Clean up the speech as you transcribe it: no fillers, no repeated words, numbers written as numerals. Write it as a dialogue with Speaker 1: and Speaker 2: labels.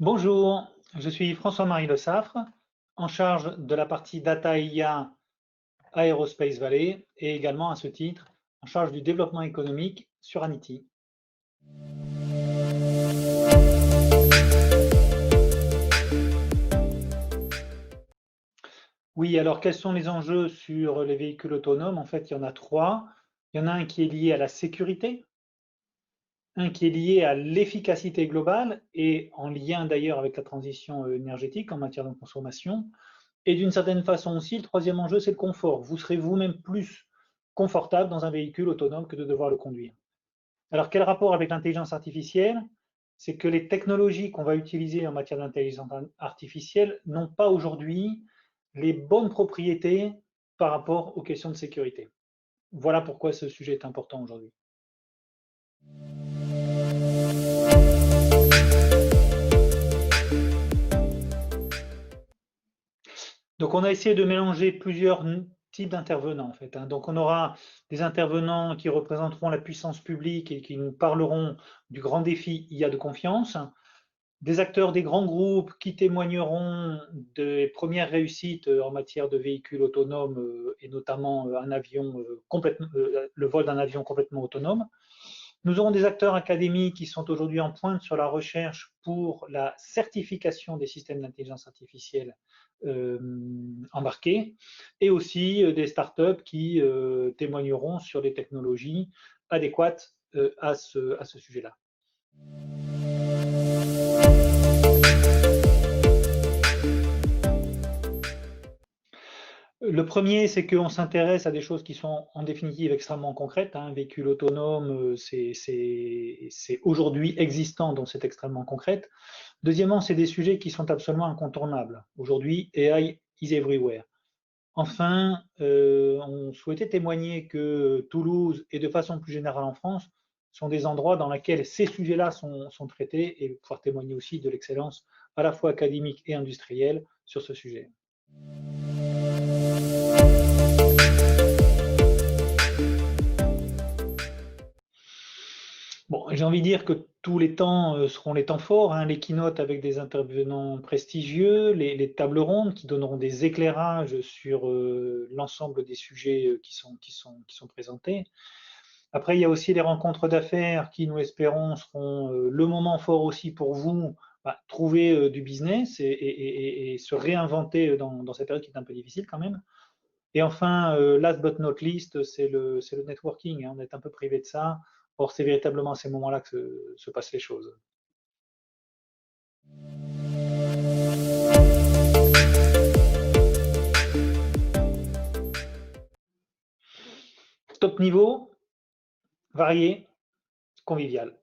Speaker 1: Bonjour, je suis François-Marie Le Saffre, en charge de la partie Data IA Aerospace Valley et également à ce titre en charge du développement économique sur Anity. Oui, alors quels sont les enjeux sur les véhicules autonomes? En fait, il y en a trois. Il y en a un qui est lié à la sécurité, un qui est lié à l'efficacité globale et en lien d'ailleurs avec la transition énergétique en matière de consommation. Et d'une certaine façon aussi, le troisième enjeu, c'est le confort. Vous serez vous-même plus confortable dans un véhicule autonome que de devoir le conduire. Alors, quel rapport avec l'intelligence artificielle? C'est que les technologies qu'on va utiliser en matière d'intelligence artificielle n'ont pas aujourd'hui les bonnes propriétés par rapport aux questions de sécurité. Voilà pourquoi ce sujet est important aujourd'hui. Donc, on a essayé de mélanger plusieurs types d'intervenants, en fait, hein. Donc, on aura des intervenants qui représenteront la puissance publique et qui nous parleront du grand défi IA de confiance, des acteurs des grands groupes qui témoigneront des premières réussites en matière de véhicules autonomes et notamment un avion le vol d'un avion complètement autonome. Nous aurons des acteurs académiques qui sont aujourd'hui en pointe sur la recherche pour la certification des systèmes d'intelligence artificielle euh, embarqués et aussi des startups qui témoigneront sur des technologies adéquates à ce sujet-là. Le premier, c'est qu'on s'intéresse à des choses qui sont en définitive extrêmement concrètes, hein. Un véhicule autonome, c'est aujourd'hui existant, donc c'est extrêmement concret. Deuxièmement, c'est des sujets qui sont absolument incontournables. Aujourd'hui, AI is everywhere. Enfin, on souhaitait témoigner que Toulouse et de façon plus générale en France sont des endroits dans lesquels ces sujets-là sont traités et pouvoir témoigner aussi de l'excellence à la fois académique et industrielle sur ce sujet. Bon, j'ai envie de dire que tous les temps seront les temps forts, hein, les keynotes avec des intervenants prestigieux, les tables rondes qui donneront des éclairages sur l'ensemble des sujets qui sont présentés. Après, il y a aussi les rencontres d'affaires qui, nous espérons, seront le moment fort aussi pour vous, trouver du business et se réinventer dans cette période qui est un peu difficile quand même. Et enfin, last but not least, c'est le networking, hein. On est un peu privé de ça. Or, c'est véritablement à ces moments-là que se passent les choses. Top niveau, varié, convivial.